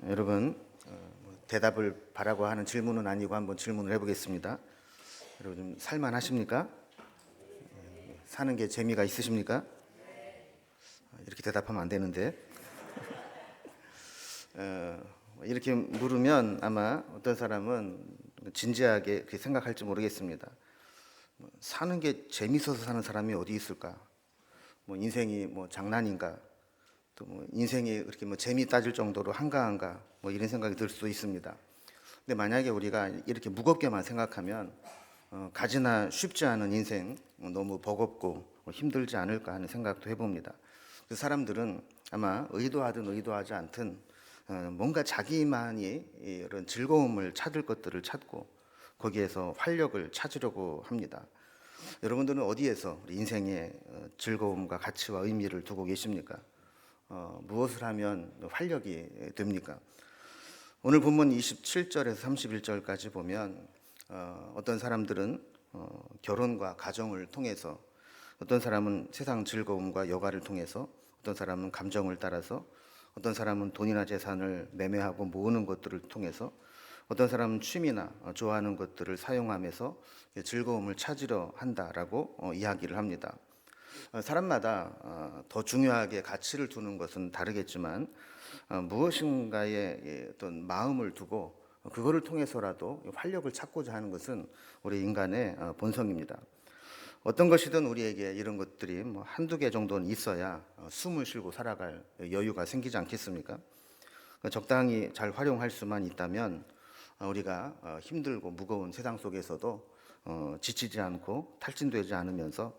여러분, 대답을 바라고 하는 질문은 아니고 한번 질문을 해보겠습니다. 여러분 좀 살만하십니까? 사는 게 재미가 있으십니까? 이렇게 대답하면 안 되는데 이렇게 물으면 아마 어떤 사람은 진지하게 그렇게 생각할지 모르겠습니다. 사는 게 재밌어서 사는 사람이 어디 있을까? 인생이 장난인가? 또 인생이 그렇게 재미 따질 정도로 한가한가? 이런 생각이 들 수도 있습니다. 근데 만약에 우리가 이렇게 무겁게만 생각하면 가지나 쉽지 않은 인생 너무 버겁고 힘들지 않을까 하는 생각도 해봅니다. 그 사람들은 아마 의도하든 의도하지 않든 뭔가 자기만이 이런 즐거움을 찾을 것들을 찾고 거기에서 활력을 찾으려고 합니다. 여러분들은 어디에서 우리 인생의 즐거움과 가치와 의미를 두고 계십니까? 무엇을 하면 활력이 됩니까? 오늘 본문 27절에서 31절까지 보면 어떤 사람들은 결혼과 가정을 통해서, 어떤 사람은 세상 즐거움과 여가를 통해서, 어떤 사람은 감정을 따라서, 어떤 사람은 돈이나 재산을 매매하고 모으는 것들을 통해서, 어떤 사람은 취미나 좋아하는 것들을 사용하면서 즐거움을 찾으려 한다라고 이야기를 합니다. 사람마다 더 중요하게 가치를 두는 것은 다르겠지만 무엇인가에 어떤 마음을 두고 그거를 통해서라도 활력을 찾고자 하는 것은 우리 인간의 본성입니다. 어떤 것이든 우리에게 이런 것들이 한두 개 정도는 있어야 숨을 쉬고 살아갈 여유가 생기지 않겠습니까? 적당히 잘 활용할 수만 있다면 우리가 힘들고 무거운 세상 속에서도 지치지 않고 탈진되지 않으면서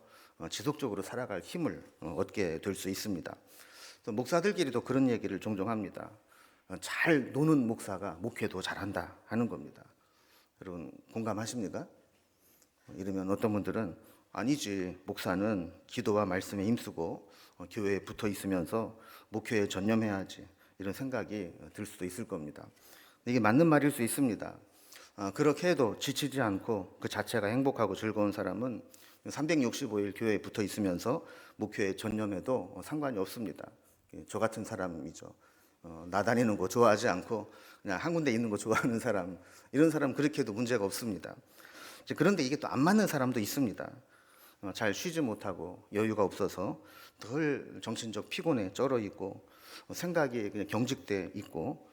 지속적으로 살아갈 힘을 얻게 될 수 있습니다. 목사들끼리도 그런 얘기를 종종 합니다. 잘 노는 목사가 목회도 잘한다 하는 겁니다. 여러분 공감하십니까? 이러면 어떤 분들은 아니지, 목사는 기도와 말씀에 힘쓰고 교회에 붙어 있으면서 목회에 전념해야지, 이런 생각이 들 수도 있을 겁니다. 이게 맞는 말일 수 있습니다. 그렇게 해도 지치지 않고 그 자체가 행복하고 즐거운 사람은 365일 교회에 붙어 있으면서 목회에 전념해도 상관이 없습니다. 저 같은 사람이죠. 나다니는 거 좋아하지 않고 그냥 한 군데 있는 거 좋아하는 사람, 이런 사람 그렇게 해도 문제가 없습니다. 그런데 이게 또 안 맞는 사람도 있습니다. 잘 쉬지 못하고 여유가 없어서 덜 정신적 피곤에 쩔어 있고 생각이 그냥 경직돼 있고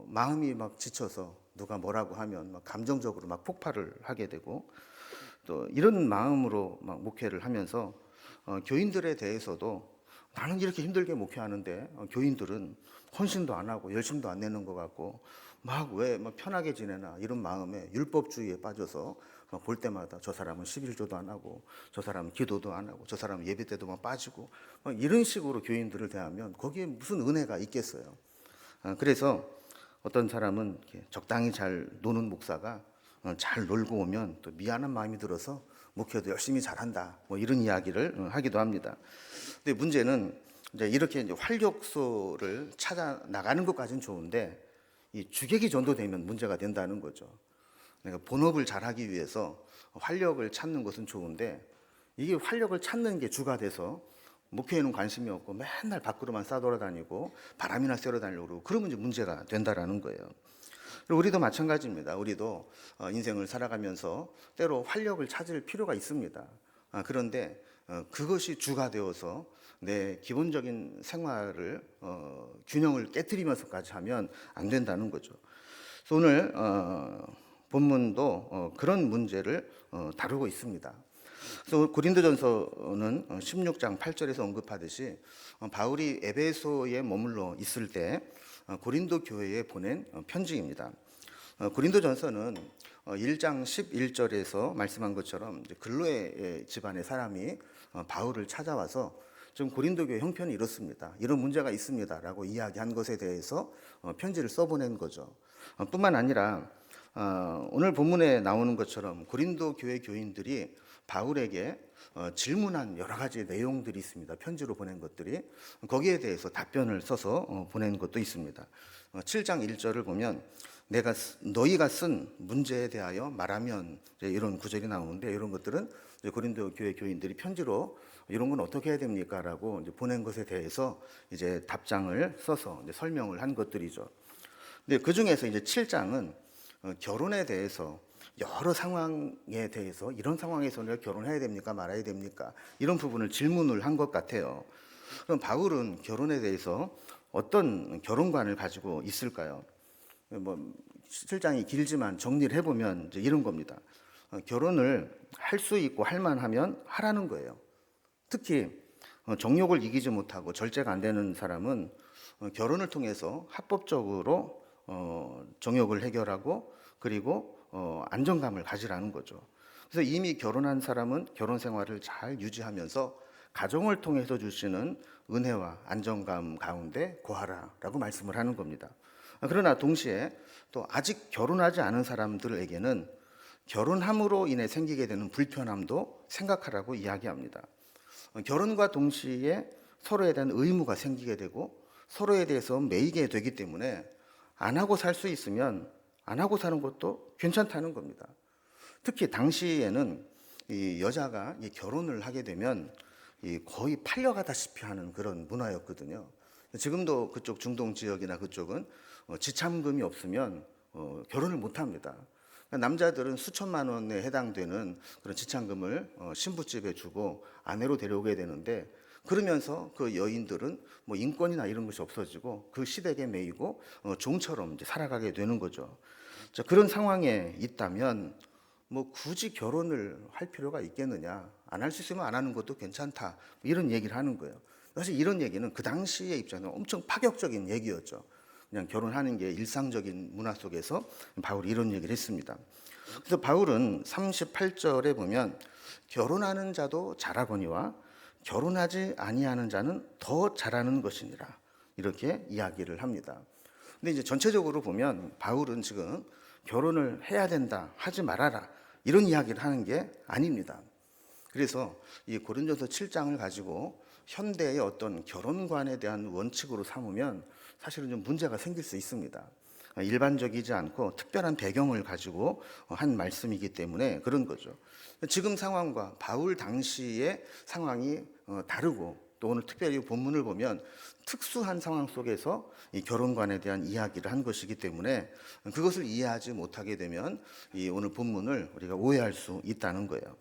마음이 막 지쳐서 누가 뭐라고 하면 막 감정적으로 막 폭발을 하게 되고, 또 이런 마음으로 막 목회를 하면서 교인들에 대해서도 나는 이렇게 힘들게 목회하는데 교인들은 헌신도 안 하고 열심도 안 내는 것 같고 막 왜 편하게 지내나, 이런 마음에 율법주의에 빠져서 볼 때마다 저 사람은 11조도 안 하고 저 사람은 기도도 안 하고 저 사람은 예배 때도 빠지고 이런 식으로 교인들을 대하면 거기에 무슨 은혜가 있겠어요. 그래서 어떤 사람은 적당히 잘 노는 목사가 잘 놀고 오면 또 미안한 마음이 들어서 목회도 열심히 잘한다, 이런 이야기를 하기도 합니다. 근데 문제는 이렇게 활력소를 찾아 나가는 것까지는 좋은데 이 주객이 전도되면 문제가 된다는 거죠. 그러니까 본업을 잘하기 위해서 활력을 찾는 것은 좋은데 이게 활력을 찾는 게 주가 돼서 목표에는 관심이 없고 맨날 밖으로만 싸돌아다니고 바람이나 쐬러 다니고 그러면 이제 문제가 된다라는 거예요. 그리고 우리도 마찬가지입니다. 우리도 인생을 살아가면서 때로 활력을 찾을 필요가 있습니다. 그런데 그것이 주가 되어서 내 기본적인 생활을 균형을 깨트리면서까지 하면 안 된다는 거죠. 그래서 오늘 본문도 그런 문제를 다루고 있습니다. 그래서 고린도전서는 16장 8절에서 언급하듯이 바울이 에베소에 머물러 있을 때 고린도 교회에 보낸 편지입니다. 고린도전서는 1장 11절에서 말씀한 것처럼 글로의 집안의 사람이 바울을 찾아와서 좀 고린도 교회 형편이 이렇습니다, 이런 문제가 있습니다 라고 이야기한 것에 대해서 편지를 써보낸 거죠. 뿐만 아니라 오늘 본문에 나오는 것처럼 고린도 교회 교인들이 바울에게 질문한 여러 가지 내용들이 있습니다. 편지로 보낸 것들이, 거기에 대해서 답변을 써서 보낸 것도 있습니다. 7장 1절을 보면 너희가 쓴 문제에 대하여 말하면, 이런 구절이 나오는데 이런 것들은 고린도 교회 교인들이 편지로 이런 건 어떻게 해야 됩니까?라고 이제 보낸 것에 대해서 이제 답장을 써서 이제 설명을 한 것들이죠. 근데 그 중에서 이제 7장은 결혼에 대해서 여러 상황에 대해서 이런 상황에서는 결혼해야 됩니까? 말아야 됩니까? 이런 부분을 질문을 한 것 같아요. 그럼 바울은 결혼에 대해서 어떤 결혼관을 가지고 있을까요? 뭐 7장이 길지만 정리를 해보면 이제 이런 겁니다. 결혼을 할 수 있고 할 만하면 하라는 거예요. 특히 정욕을 이기지 못하고 절제가 안 되는 사람은 결혼을 통해서 합법적으로 정욕을 해결하고 그리고 안정감을 가지라는 거죠. 그래서 이미 결혼한 사람은 결혼 생활을 잘 유지하면서 가정을 통해서 주시는 은혜와 안정감 가운데 거하라라고 말씀을 하는 겁니다. 그러나 동시에 또 아직 결혼하지 않은 사람들에게는 결혼함으로 인해 생기게 되는 불편함도 생각하라고 이야기합니다. 결혼과 동시에 서로에 대한 의무가 생기게 되고 서로에 대해서 매이게 되기 때문에 안 하고 살 수 있으면 안 하고 사는 것도 괜찮다는 겁니다. 특히 당시에는 이 여자가 이 결혼을 하게 되면 이 거의 팔려가다시피 하는 그런 문화였거든요. 지금도 그쪽 중동 지역이나 그쪽은 지참금이 없으면 결혼을 못 합니다. 남자들은 수천만 원에 해당되는 그런 지참금을 신부집에 주고 아내로 데려오게 되는데 그러면서 그 여인들은 뭐 인권이나 이런 것이 없어지고 그 시댁에 매이고 종처럼 이제 살아가게 되는 거죠. 자, 그런 상황에 있다면 뭐 굳이 결혼을 할 필요가 있겠느냐? 안 할 수 있으면 안 하는 것도 괜찮다. 뭐 이런 얘기를 하는 거예요. 사실 이런 얘기는 그 당시의 입장에서 엄청 파격적인 얘기였죠. 그냥 결혼하는 게 일상적인 문화 속에서 바울이 이런 얘기를 했습니다. 그래서 바울은 38절에 보면 결혼하는 자도 잘하거니와 결혼하지 아니하는 자는 더 잘하는 것이니라 이렇게 이야기를 합니다. 근데 이제 전체적으로 보면 바울은 지금 결혼을 해야 된다, 하지 말아라 이런 이야기를 하는 게 아닙니다. 그래서 이 고린도서 7장을 가지고 현대의 어떤 결혼관에 대한 원칙으로 삼으면 사실은 좀 문제가 생길 수 있습니다. 일반적이지 않고 특별한 배경을 가지고 한 말씀이기 때문에 그런 거죠. 지금 상황과 바울 당시의 상황이 다르고 또 오늘 특별히 본문을 보면 특수한 상황 속에서 이 결혼관에 대한 이야기를 한 것이기 때문에 그것을 이해하지 못하게 되면 이 오늘 본문을 우리가 오해할 수 있다는 거예요.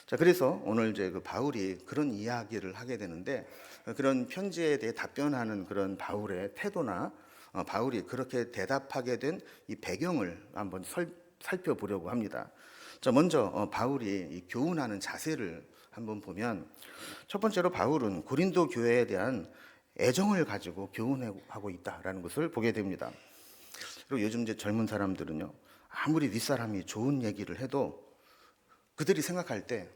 자, 그래서 오늘 이제 그 바울이 그런 이야기를 하게 되는데 그런 편지에 대해 답변하는 그런 바울의 태도나 바울이 그렇게 대답하게 된 이 배경을 한번 살펴보려고 합니다. 자, 먼저 바울이 이 교훈하는 자세를 한번 보면 첫 번째로 바울은 고린도 교회에 대한 애정을 가지고 교훈하고 있다라는 것을 보게 됩니다. 그리고 요즘 이제 젊은 사람들은요, 아무리 윗사람이 좋은 얘기를 해도 그들이 생각할 때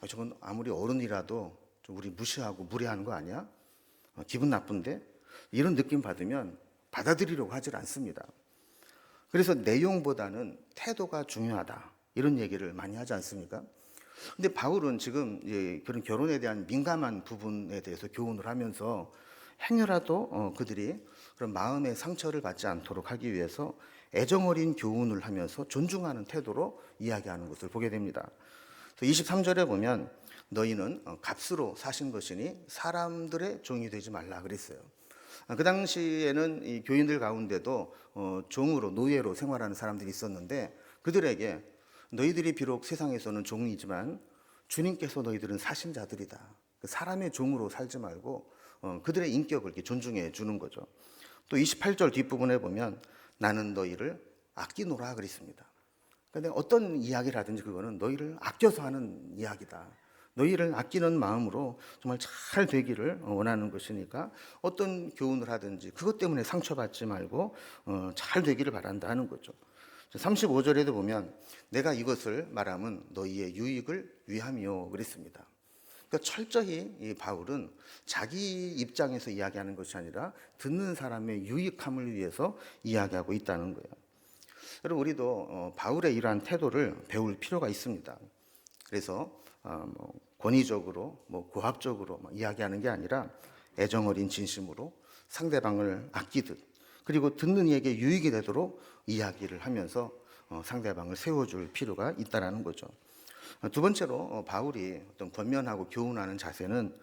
저건 아무리 어른이라도 좀 우리 무시하고 무례하는 거 아니야? 기분 나쁜데? 이런 느낌 받으면 받아들이려고 하질 않습니다. 그래서 내용보다는 태도가 중요하다 이런 얘기를 많이 하지 않습니까? 근데 바울은 지금 그런 결혼에 대한 민감한 부분에 대해서 교훈을 하면서 행여라도 그들이 그런 마음의 상처를 받지 않도록 하기 위해서 애정 어린 교훈을 하면서 존중하는 태도로 이야기하는 것을 보게 됩니다. 23절에 보면 너희는 값으로 사신 것이니 사람들의 종이 되지 말라 그랬어요. 그 당시에는 이 교인들 가운데도 종으로 노예로 생활하는 사람들이 있었는데 그들에게 너희들이 비록 세상에서는 종이지만 주님께서 너희들은 사신 자들이다. 사람의 종으로 살지 말고 그들의 인격을 이렇게 존중해 주는 거죠. 또 28절 뒷부분에 보면 나는 너희를 아끼노라 그랬습니다. 근데 어떤 이야기를 하든지 그거는 너희를 아껴서 하는 이야기다. 너희를 아끼는 마음으로 정말 잘 되기를 원하는 것이니까 어떤 교훈을 하든지 그것 때문에 상처받지 말고 잘 되기를 바란다 하는 거죠. 35절에도 보면 내가 이것을 말하면 너희의 유익을 위함이요 그랬습니다. 그러니까 철저히 이 바울은 자기 입장에서 이야기하는 것이 아니라 듣는 사람의 유익함을 위해서 이야기하고 있다는 거예요. 여러분 우리도 바울의 이러한 태도를 배울 필요가 있습니다. 그래서 권위적으로 고압적으로 이야기하는 게 아니라 애정 어린 진심으로 상대방을 아끼듯 그리고 듣는 이에게 유익이 되도록 이야기를 하면서 상대방을 세워줄 필요가 있다라는 거죠. 두 번째로 바울이 어떤 권면하고 교훈하는 자세는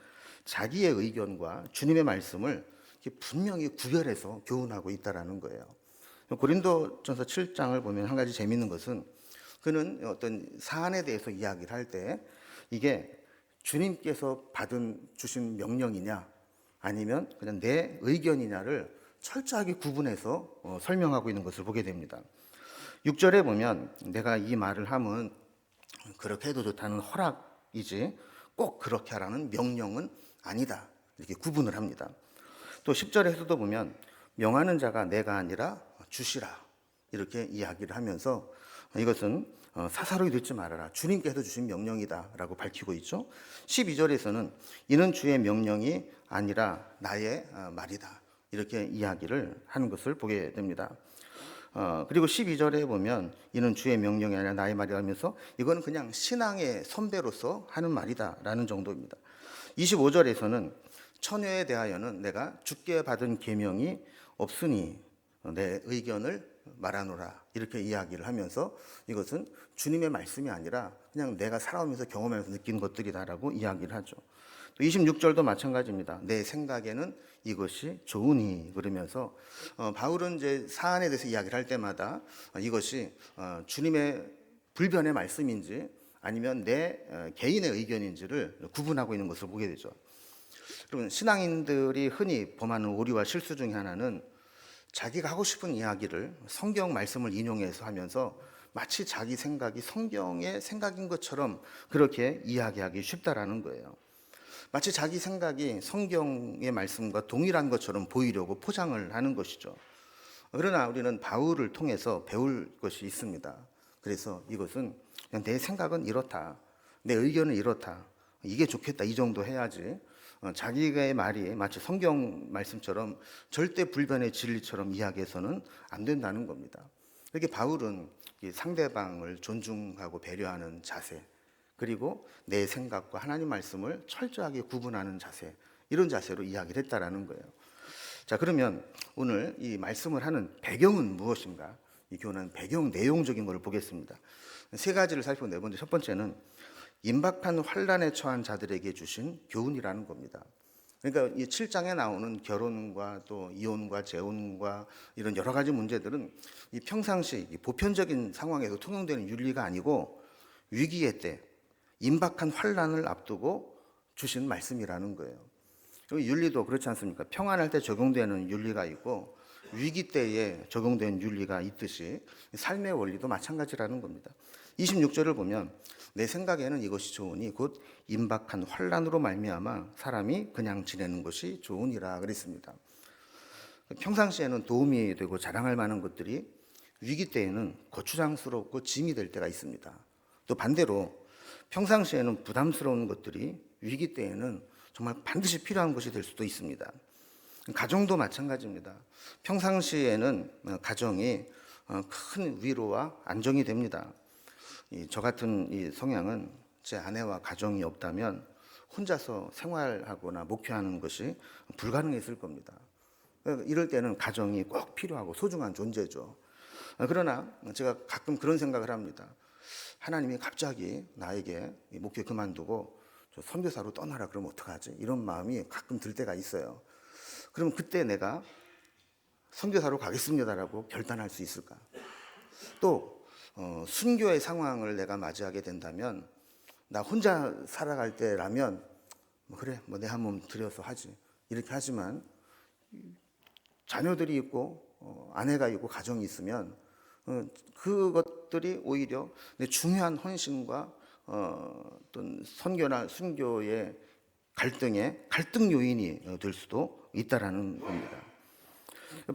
자기의 의견과 주님의 말씀을 이렇게 분명히 구별해서 교훈하고 있다라는 거예요. 고린도전서 7장을 보면 한 가지 재미있는 것은 그는 어떤 사안에 대해서 이야기를 할 때 이게 주님께서 주신 명령이냐 아니면 그냥 내 의견이냐를 철저하게 구분해서 설명하고 있는 것을 보게 됩니다. 6절에 보면 내가 이 말을 하면 그렇게 해도 좋다는 허락이지 꼭 그렇게 하라는 명령은 아니다. 이렇게 구분을 합니다. 또 10절에서도 보면 명하는 자가 내가 아니라 주시라. 이렇게 이야기를 하면서 이것은 사사로이 듣지 말아라. 주님께서 주신 명령이다. 라고 밝히고 있죠. 12절에서는 이는 주의 명령이 아니라 나의 말이다. 이렇게 이야기를 하는 것을 보게 됩니다. 그리고 12절에 보면 이는 주의 명령이 아니라 나의 말이라 하면서 이거는 그냥 신앙의 선배로서 하는 말이다라는 정도입니다. 25절에서는 처녀에 대하여는 내가 주께 받은 계명이 없으니 내 의견을 말하노라 이렇게 이야기를 하면서 이것은 주님의 말씀이 아니라 그냥 내가 살아오면서 경험하면서 느낀 것들이다라고 이야기를 하죠. 또 26절도 마찬가지입니다. 내 생각에는 이것이 좋으니 그러면서 바울은 이제 사안에 대해서 이야기를 할 때마다 이것이 주님의 불변의 말씀인지 아니면 내 개인의 의견인지를 구분하고 있는 것을 보게 되죠. 그러면 신앙인들이 흔히 범하는 오류와 실수 중에 하나는 자기가 하고 싶은 이야기를 성경 말씀을 인용해서 하면서 마치 자기 생각이 성경의 생각인 것처럼 그렇게 이야기하기 쉽다라는 거예요. 마치 자기 생각이 성경의 말씀과 동일한 것처럼 보이려고 포장을 하는 것이죠. 그러나 우리는 바울을 통해서 배울 것이 있습니다. 그래서 이것은 그냥 내 생각은 이렇다. 내 의견은 이렇다. 이게 좋겠다. 이 정도 해야지. 자기의 말이 마치 성경 말씀처럼 절대 불변의 진리처럼 이야기해서는 안 된다는 겁니다. 이렇게 바울은 상대방을 존중하고 배려하는 자세, 그리고 내 생각과 하나님 말씀을 철저하게 구분하는 자세, 이런 자세로 이야기를 했다라는 거예요. 자, 그러면 오늘 이 말씀을 하는 배경은 무엇인가? 이 교훈은 배경 내용적인 것을 보겠습니다. 세 가지를 살펴보는데 먼저 첫 번째는 임박한 환난에 처한 자들에게 주신 교훈이라는 겁니다. 그러니까 이 7장에 나오는 결혼과 또 이혼과 재혼과 이런 여러 가지 문제들은 이 평상시 보편적인 상황에서 통용되는 윤리가 아니고 위기의 때 임박한 환난을 앞두고 주신 말씀이라는 거예요. 윤리도 그렇지 않습니까? 평안할 때 적용되는 윤리가 있고 위기 때에 적용되는 윤리가 있듯이 삶의 원리도 마찬가지라는 겁니다. 26절을 보면 내 생각에는 이것이 좋으니 곧 임박한 환난으로 말미암아 사람이 그냥 지내는 것이 좋으니라 그랬습니다. 평상시에는 도움이 되고 자랑할 만한 것들이 위기 때에는 거추장스럽고 짐이 될 때가 있습니다. 또 반대로 평상시에는 부담스러운 것들이 위기 때에는 정말 반드시 필요한 것이 될 수도 있습니다. 가정도 마찬가지입니다. 평상시에는 가정이 큰 위로와 안정이 됩니다. 저 같은 이 성향은 제 아내와 가정이 없다면 혼자서 생활하거나 목표하는 것이 불가능했을 겁니다. 이럴 때는 가정이 꼭 필요하고 소중한 존재죠. 그러나 제가 가끔 그런 생각을 합니다. 하나님이 갑자기 나에게 목회 그만두고 저 선교사로 떠나라 그러면 어떡하지? 이런 마음이 가끔 들 때가 있어요. 그럼 그때 내가 선교사로 가겠습니다라고 결단할 수 있을까? 또 순교의 상황을 내가 맞이하게 된다면 나 혼자 살아갈 때라면 그래 내 한 몸 들여서 하지 이렇게 하지만 자녀들이 있고 아내가 있고 가정이 있으면 그것들이 오히려 내 중요한 헌신과 어떤 선교나 순교의 갈등 요인이 될 수도 있다라는 겁니다.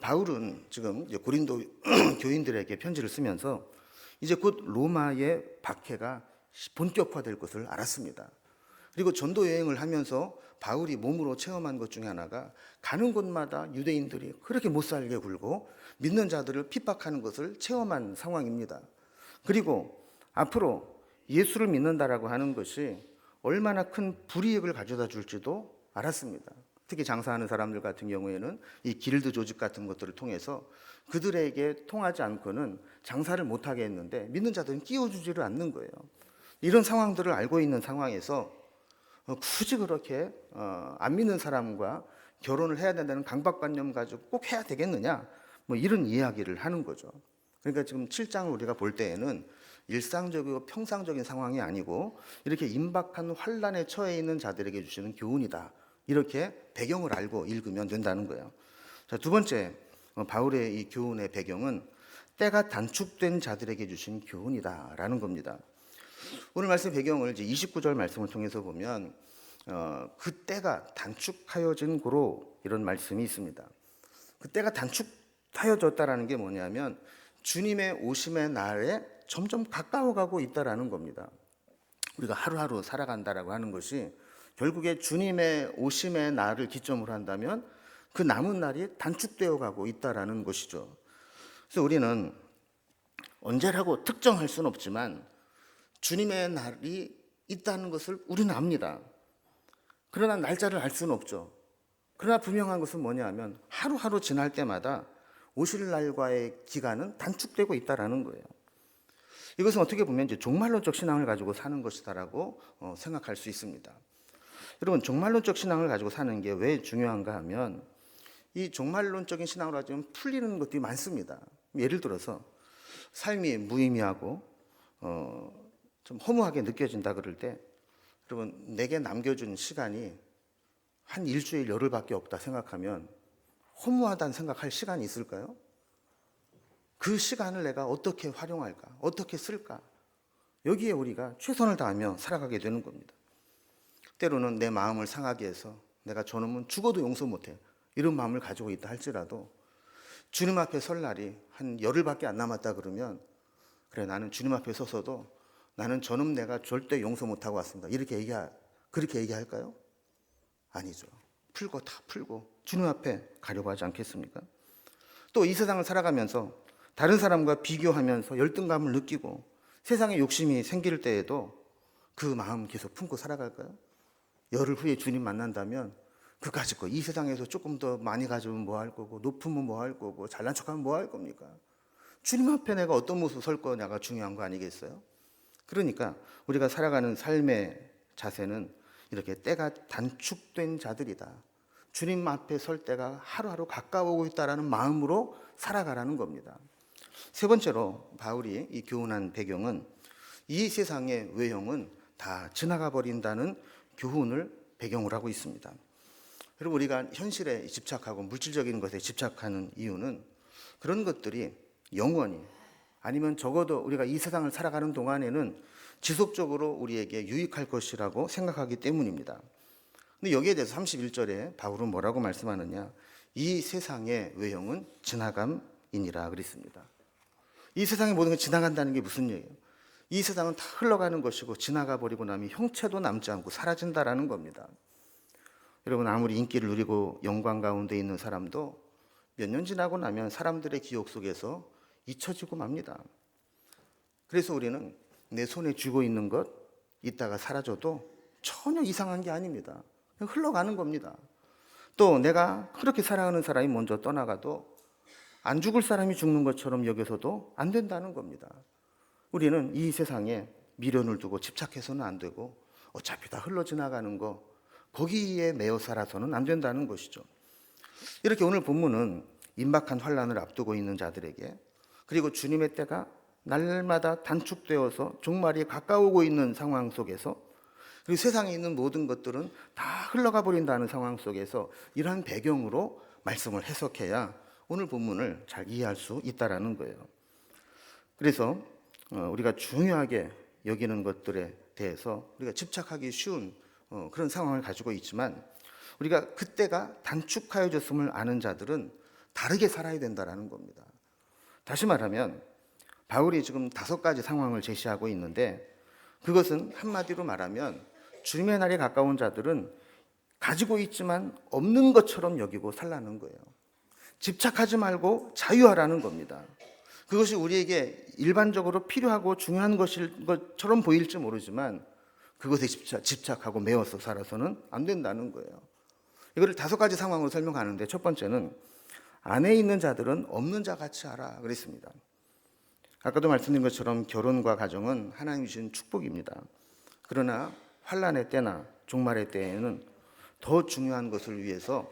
바울은 지금 이제 고린도 교인들에게 편지를 쓰면서 이제 곧 로마의 박해가 본격화될 것을 알았습니다. 그리고 전도 여행을 하면서 바울이 몸으로 체험한 것 중에 하나가 가는 곳마다 유대인들이 그렇게 못 살게 굴고 믿는 자들을 핍박하는 것을 체험한 상황입니다. 그리고 앞으로 예수를 믿는다라고 하는 것이 얼마나 큰 불이익을 가져다 줄지도 알았습니다. 특히 장사하는 사람들 같은 경우에는 이 길드 조직 같은 것들을 통해서 그들에게 통하지 않고는 장사를 못하게 했는데 믿는 자들은 끼워주지를 않는 거예요. 이런 상황들을 알고 있는 상황에서 굳이 그렇게 안 믿는 사람과 결혼을 해야 된다는 강박관념 가지고 꼭 해야 되겠느냐, 뭐 이런 이야기를 하는 거죠. 그러니까 지금 7장을 우리가 볼 때에는 일상적이고 평상적인 상황이 아니고 이렇게 임박한 환란에 처해 있는 자들에게 주시는 교훈이다, 이렇게 배경을 알고 읽으면 된다는 거예요. 자, 두 번째, 바울의 이 교훈의 배경은 때가 단축된 자들에게 주신 교훈이다라는 겁니다. 오늘 말씀 배경을 이제 29절 말씀을 통해서 보면 그 때가 단축하여진 고로, 이런 말씀이 있습니다. 그 때가 단축하여졌다라는 게 뭐냐면 주님의 오심의 날에 점점 가까워가고 있다라는 겁니다. 우리가 하루하루 살아간다라고 하는 것이 결국에 주님의 오심의 날을 기점으로 한다면 그 남은 날이 단축되어 가고 있다라는 것이죠. 그래서 우리는 언제라고 특정할 수는 없지만 주님의 날이 있다는 것을 우리는 압니다. 그러나 날짜를 알 수는 없죠. 그러나 분명한 것은 뭐냐면 하루하루 지날 때마다 오실 날과의 기간은 단축되고 있다라는 거예요. 이것은 어떻게 보면 이제 종말론적 신앙을 가지고 사는 것이다라고 생각할 수 있습니다. 여러분, 종말론적 신앙을 가지고 사는 게 왜 중요한가 하면 이 종말론적인 신앙으로 하면 풀리는 것들이 많습니다. 예를 들어서 삶이 무의미하고 좀 허무하게 느껴진다 그럴 때, 여러분, 내게 남겨준 시간이 한 일주일 열흘밖에 없다 생각하면 허무하다는 생각할 시간이 있을까요? 그 시간을 내가 어떻게 활용할까? 어떻게 쓸까? 여기에 우리가 최선을 다하며 살아가게 되는 겁니다. 때로는 내 마음을 상하게 해서 내가 저놈은 죽어도 용서 못해, 이런 마음을 가지고 있다 할지라도 주님 앞에 설 날이 한 열흘밖에 안 남았다 그러면, 그래, 나는 주님 앞에 서서도 나는 저놈 내가 절대 용서 못하고 왔습니다, 그렇게 얘기할까요? 아니죠. 풀고 다 풀고 주님 앞에 가려고 하지 않겠습니까? 또 이 세상을 살아가면서 다른 사람과 비교하면서 열등감을 느끼고 세상에 욕심이 생길 때에도 그 마음 계속 품고 살아갈까요? 열흘 후에 주님 만난다면 그까짓 거, 이 세상에서 조금 더 많이 가지면 뭐 할 거고, 높으면 뭐 할 거고, 잘난 척하면 뭐 할 겁니까? 주님 앞에 내가 어떤 모습 설 거냐가 중요한 거 아니겠어요? 그러니까 우리가 살아가는 삶의 자세는 이렇게 때가 단축된 자들이다, 주님 앞에 설 때가 하루하루 가까워오고 있다라는 마음으로 살아가라는 겁니다. 세 번째로 바울이 이 교훈한 배경은 이 세상의 외형은 다 지나가 버린다는 교훈을 배경으로 하고 있습니다. 여러분, 우리가 현실에 집착하고 물질적인 것에 집착하는 이유는 그런 것들이 영원히, 아니면 적어도 우리가 이 세상을 살아가는 동안에는 지속적으로 우리에게 유익할 것이라고 생각하기 때문입니다. 근데 여기에 대해서 31절에 바울은 뭐라고 말씀하느냐? 이 세상의 외형은 지나감이니라 그랬습니다. 이 세상의 모든 게 지나간다는 게 무슨 얘기예요? 이 세상은 다 흘러가는 것이고 지나가 버리고 나면 형체도 남지 않고 사라진다라는 겁니다. 여러분, 아무리 인기를 누리고 영광 가운데 있는 사람도 몇 년 지나고 나면 사람들의 기억 속에서 잊혀지고 맙니다. 그래서 우리는 내 손에 쥐고 있는 것 이따가 사라져도 전혀 이상한 게 아닙니다. 그냥 흘러가는 겁니다. 또 내가 그렇게 사랑하는 사람이 먼저 떠나가도 안 죽을 사람이 죽는 것처럼 여겨서도 안 된다는 겁니다. 우리는 이 세상에 미련을 두고 집착해서는 안 되고 어차피 다 흘러 지나가는 거, 거기에 매여 살아서는 안 된다는 것이죠. 이렇게 오늘 본문은 임박한 환란을 앞두고 있는 자들에게, 그리고 주님의 때가 날마다 단축되어서 종말이 가까우고 있는 상황 속에서, 그리고 세상에 있는 모든 것들은 다 흘러가 버린다는 상황 속에서 이러한 배경으로 말씀을 해석해야 오늘 본문을 잘 이해할 수 있다라는 거예요. 그래서 우리가 중요하게 여기는 것들에 대해서 우리가 집착하기 쉬운 그런 상황을 가지고 있지만, 우리가 그때가 단축하여졌음을 아는 자들은 다르게 살아야 된다라는 겁니다. 다시 말하면 바울이 지금 5가지 상황을 제시하고 있는데, 그것은 한마디로 말하면 주님의 날이 가까운 자들은 가지고 있지만 없는 것처럼 여기고 살라는 거예요. 집착하지 말고 자유하라는 겁니다. 그것이 우리에게 일반적으로 필요하고 중요한 것일 것처럼 보일지 모르지만 그것에 집착하고 매워서 살아서는 안 된다는 거예요. 이거를 5가지 상황으로 설명하는데, 첫 번째는 안에 있는 자들은 없는 자 같이 하라 그랬습니다. 아까도 말씀드린 것처럼 결혼과 가정은 하나님이 주신 축복입니다. 그러나 환난의 때나 종말의 때에는 더 중요한 것을 위해서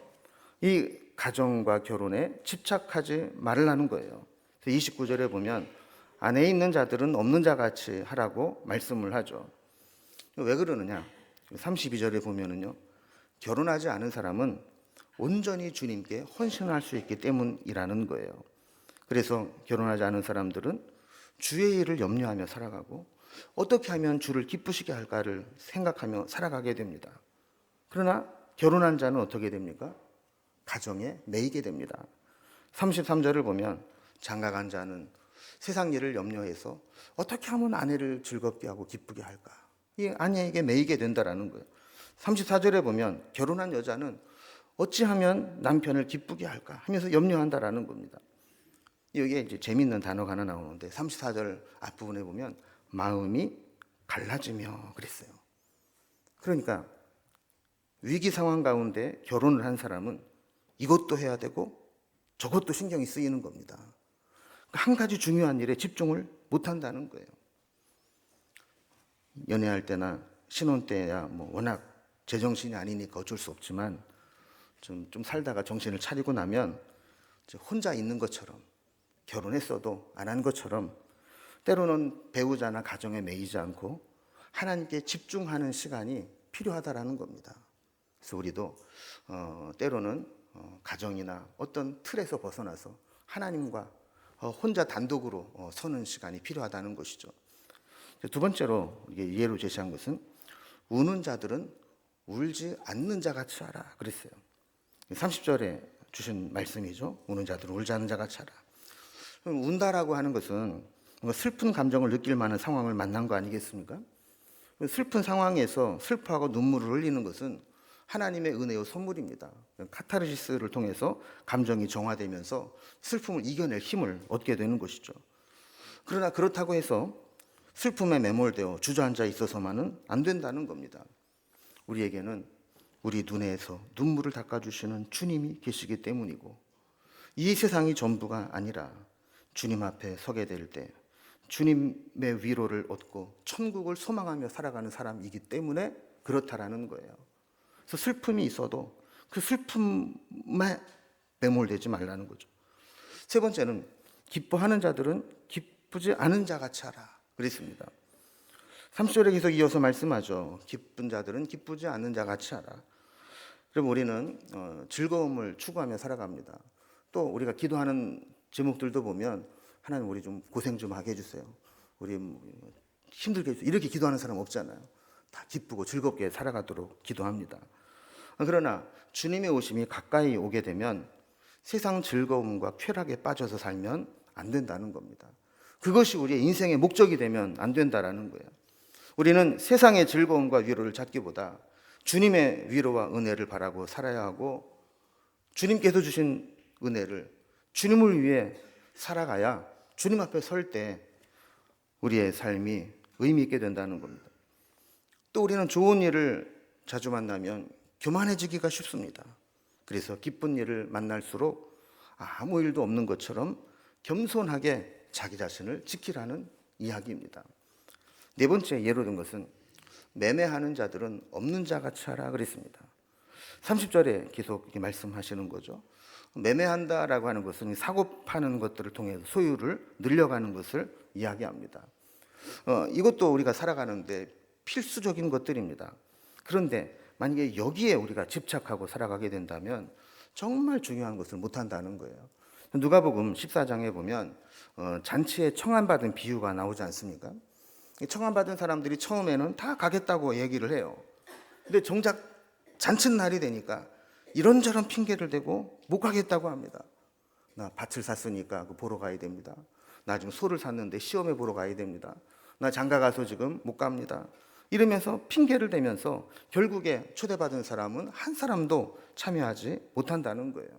이 가정과 결혼에 집착하지 말라는 거예요. 29절에 보면 안에 있는 자들은 없는 자 같이 하라고 말씀을 하죠. 왜 그러느냐? 32절에 보면은요, 결혼하지 않은 사람은 온전히 주님께 헌신할 수 있기 때문이라는 거예요. 그래서 결혼하지 않은 사람들은 주의 일을 염려하며 살아가고 어떻게 하면 주를 기쁘시게 할까를 생각하며 살아가게 됩니다. 그러나 결혼한 자는 어떻게 됩니까? 가정에 매이게 됩니다. 33절을 보면 장가간 자는 세상 일을 염려해서 어떻게 하면 아내를 즐겁게 하고 기쁘게 할까? 이 아내에게 매이게 된다라는 거예요. 34절에 보면 결혼한 여자는 어찌하면 남편을 기쁘게 할까 하면서 염려한다라는 겁니다. 여기에 이제 재밌는 단어가 하나 나오는데 34절 앞부분에 보면 마음이 갈라지며 그랬어요. 그러니까 위기 상황 가운데 결혼을 한 사람은 이것도 해야 되고 저것도 신경이 쓰이는 겁니다. 한 가지 중요한 일에 집중을 못 한다는 거예요. 연애할 때나 신혼 때야 뭐 워낙 제정신이 아니니까 어쩔 수 없지만 좀 살다가 정신을 차리고 나면 혼자 있는 것처럼 결혼했어도 안 한 것처럼 때로는 배우자나 가정에 매이지 않고 하나님께 집중하는 시간이 필요하다라는 겁니다. 그래서 우리도 때로는 가정이나 어떤 틀에서 벗어나서 하나님과 혼자 단독으로 서는 시간이 필요하다는 것이죠. 두 번째로 예로 제시한 것은 우는 자들은 울지 않는 자 같이 하라 그랬어요. 30절에 주신 말씀이죠. 우는 자들은 울지 않는 자 같이 하라. 운다라고 하는 것은 슬픈 감정을 느낄 만한 상황을 만난 거 아니겠습니까? 슬픈 상황에서 슬퍼하고 눈물을 흘리는 것은 하나님의 은혜의 선물입니다. 카타르시스를 통해서 감정이 정화되면서 슬픔을 이겨낼 힘을 얻게 되는 것이죠. 그러나 그렇다고 해서 슬픔에 매몰되어 주저앉아 있어서만은 안 된다는 겁니다. 우리에게는 우리 눈에서 눈물을 닦아주시는 주님이 계시기 때문이고 이 세상이 전부가 아니라 주님 앞에 서게 될 때 주님의 위로를 얻고 천국을 소망하며 살아가는 사람이기 때문에 그렇다라는 거예요. 그래서 슬픔이 있어도 그 슬픔에 매몰되지 말라는 거죠. 세 번째는 기뻐하는 자들은 기쁘지 않은 자 같이 하라 그랬습니다. 30절에 계속 이어서 말씀하죠. 기쁜 자들은 기쁘지 않는 자 같이 하라. 그럼 우리는 즐거움을 추구하며 살아갑니다. 또 우리가 기도하는 제목들도 보면 하나님 우리 좀 고생 좀 하게 해주세요. 우리 힘들게 해주세요. 이렇게 기도하는 사람 없잖아요. 다 기쁘고 즐겁게 살아가도록 기도합니다. 그러나 주님의 오심이 가까이 오게 되면 세상 즐거움과 쾌락에 빠져서 살면 안 된다는 겁니다. 그것이 우리의 인생의 목적이 되면 안 된다라는 거예요. 우리는 세상의 즐거움과 위로를 찾기보다 주님의 위로와 은혜를 바라고 살아야 하고 주님께서 주신 은혜를 주님을 위해 살아가야 주님 앞에 설 때 우리의 삶이 의미 있게 된다는 겁니다. 또 우리는 좋은 일을 자주 만나면 교만해지기가 쉽습니다. 그래서 기쁜 일을 만날수록 아무 일도 없는 것처럼 겸손하게 자기 자신을 지키라는 이야기입니다. 네 번째 예로 든 것은 매매하는 자들은 없는 자 같이 하라 그랬습니다. 30절에 계속 이렇게 말씀하시는 거죠. 매매한다라고 하는 것은 사고 파는 것들을 통해서 소유를 늘려가는 것을 이야기합니다. 이것도 우리가 살아가는데 필수적인 것들입니다. 그런데 만약에 여기에 우리가 집착하고 살아가게 된다면 정말 중요한 것을 못한다는 거예요. 누가복음 14장에 보면 잔치에 청함받은 비유가 나오지 않습니까? 청함받은 사람들이 처음에는 다 가겠다고 얘기를 해요. 근데 정작 잔칫날이 되니까 이런저런 핑계를 대고 못 가겠다고 합니다. 나 밭을 샀으니까 그 보러 가야 됩니다. 나 지금 소를 샀는데 시험에 보러 가야 됩니다. 나 장가 가서 지금 못 갑니다. 이러면서 핑계를 대면서 결국에 초대받은 사람은 한 사람도 참여하지 못한다는 거예요.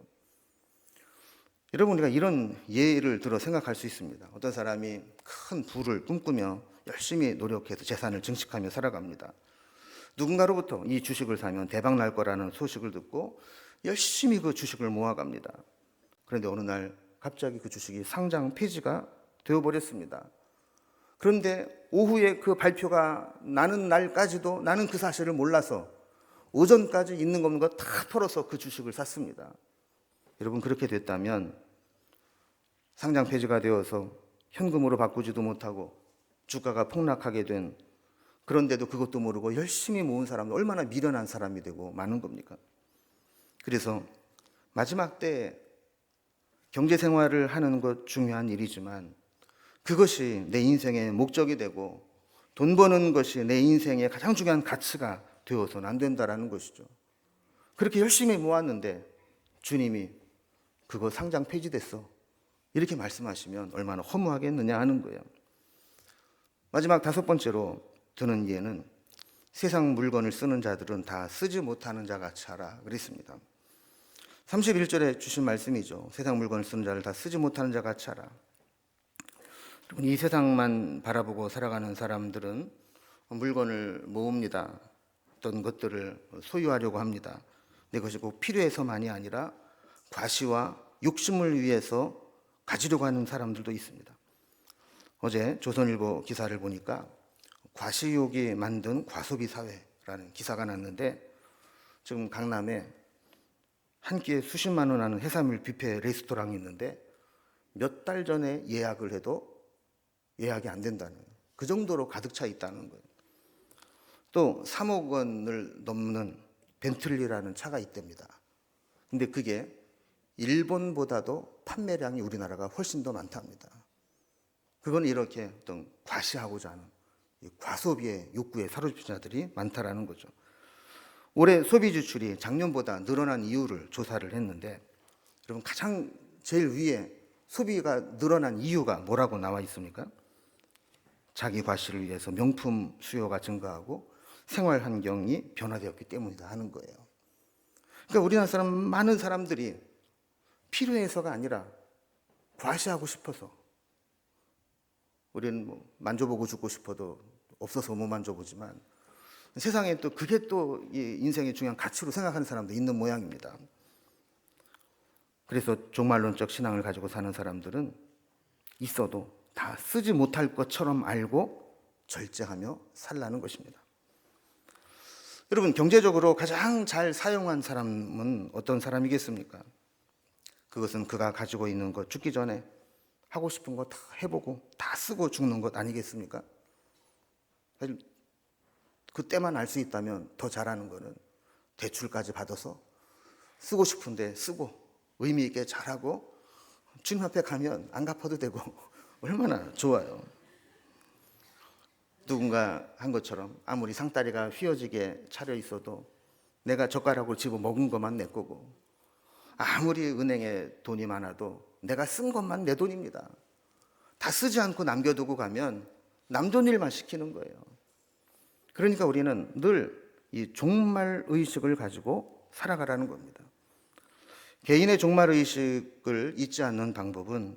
여러분, 우리가 이런 예를 들어 생각할 수 있습니다. 어떤 사람이 큰 부를 꿈꾸며 열심히 노력해서 재산을 증식하며 살아갑니다. 누군가로부터 이 주식을 사면 대박 날 거라는 소식을 듣고 열심히 그 주식을 모아갑니다. 그런데 어느 날 갑자기 그 주식이 상장 폐지가 되어버렸습니다. 그런데 오후에 그 발표가 나는 날까지도 나는 그 사실을 몰라서 오전까지 있는 거 없는 거 다 털어서 그 주식을 샀습니다. 여러분, 그렇게 됐다면 상장 폐지가 되어서 현금으로 바꾸지도 못하고 주가가 폭락하게 된, 그런데도 그것도 모르고 열심히 모은 사람도 얼마나 미련한 사람이 되고 마는 겁니까? 그래서 마지막 때 경제 생활을 하는 것 중요한 일이지만 그것이 내 인생의 목적이 되고 돈 버는 것이 내 인생의 가장 중요한 가치가 되어서는 안 된다라는 것이죠. 그렇게 열심히 모았는데 주님이 그거 상장 폐지됐어, 이렇게 말씀하시면 얼마나 허무하겠느냐 하는 거예요. 마지막 5번째로 드는 예는 세상 물건을 쓰는 자들은 다 쓰지 못하는 자 같이 하라 그랬습니다. 31절에 주신 말씀이죠. 세상 물건을 쓰는 자를 다 쓰지 못하는 자 같이 하라. 이 세상만 바라보고 살아가는 사람들은 물건을 모읍니다. 어떤 것들을 소유하려고 합니다. 내 것이 꼭 필요해서만이 아니라 과시와 욕심을 위해서 가지려고 하는 사람들도 있습니다. 어제 조선일보 기사를 보니까 과시욕이 만든 과소비 사회라는 기사가 났는데, 지금 강남에 한 끼에 수십만 원 하는 해산물 뷔페 레스토랑이 있는데 몇 달 전에 예약을 해도 예약이 안 된다는, 그 정도로 가득 차 있다는 거예요. 또 3억 원을 넘는 벤틀리라는 차가 있답니다. 근데 그게 일본보다도 판매량이 우리나라가 훨씬 더 많답니다. 그건 이렇게 어떤 과시하고자 하는 과소비의 욕구에 사로잡힌 자들이 많다라는 거죠. 올해 소비 지출이 작년보다 늘어난 이유를 조사를 했는데, 여러분, 가장 제일 위에 소비가 늘어난 이유가 뭐라고 나와 있습니까? 자기 과시를 위해서 명품 수요가 증가하고 생활 환경이 변화되었기 때문이다 하는 거예요. 그러니까 우리나라 사람, 많은 사람들이 필요해서가 아니라 과시하고 싶어서, 우리는 뭐 만져보고 죽고 싶어도 없어서 못 만져보지만 세상에 또 그게 또 인생의 중요한 가치로 생각하는 사람도 있는 모양입니다. 그래서 종말론적 신앙을 가지고 사는 사람들은 있어도 다 쓰지 못할 것처럼 알고 절제하며 살라는 것입니다. 여러분, 경제적으로 가장 잘 사용한 사람은 어떤 사람이겠습니까? 그것은 그가 가지고 있는 것, 죽기 전에 하고 싶은 거 다 해보고 다 쓰고 죽는 것 아니겠습니까? 그때만 알 수 있다면 더 잘하는 거는 대출까지 받아서 쓰고 싶은데 쓰고 의미 있게 잘하고 주님 앞에 가면 안 갚아도 되고 얼마나 좋아요. 누군가 한 것처럼 아무리 상다리가 휘어지게 차려 있어도 내가 젓가락으로 집어 먹은 것만 내 거고, 아무리 은행에 돈이 많아도 내가 쓴 것만 내 돈입니다. 다 쓰지 않고 남겨두고 가면 남존일만 시키는 거예요. 그러니까 우리는 늘 이 종말 의식을 가지고 살아가라는 겁니다. 개인의 종말 의식을 잊지 않는 방법은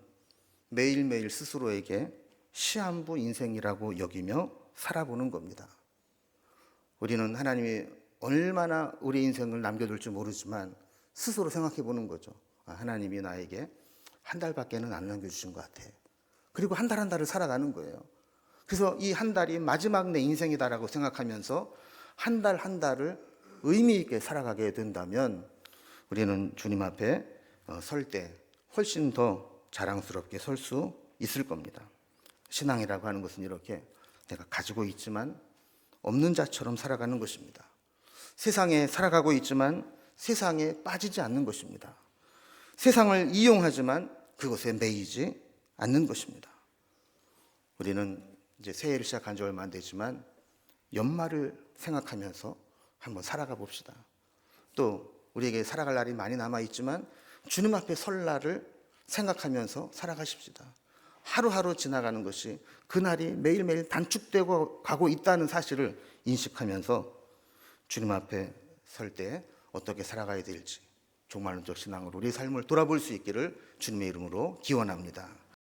매일매일 스스로에게 시한부 인생이라고 여기며 살아보는 겁니다. 우리는 하나님이 얼마나 우리 인생을 남겨둘지 모르지만 스스로 생각해 보는 거죠. 하나님이 나에게 한 달밖에는 안 남겨주신 것 같아. 그리고 한 달 한 달을 살아가는 거예요. 그래서 이 한 달이 마지막 내 인생이다라고 생각하면서 한 달 한 달을 의미 있게 살아가게 된다면 우리는 주님 앞에 설 때 훨씬 더 자랑스럽게 설 수 있을 겁니다. 신앙이라고 하는 것은 이렇게 내가 가지고 있지만 없는 자처럼 살아가는 것입니다. 세상에 살아가고 있지만 세상에 빠지지 않는 것입니다. 세상을 이용하지만 그것에 매이지 않는 것입니다. 우리는 이제 새해를 시작한 지 얼마 안 되지만 연말을 생각하면서 한번 살아가 봅시다. 또 우리에게 살아갈 날이 많이 남아 있지만 주님 앞에 설 날을 생각하면서 살아가십시다. 하루하루 지나가는 것이 그날이 매일매일 단축되고 가고 있다는 사실을 인식하면서 주님 앞에 설 때 어떻게 살아가야 될지 종말론적 신앙으로 우리의 삶을 돌아볼 수 있기를 주님의 이름으로 기원합니다.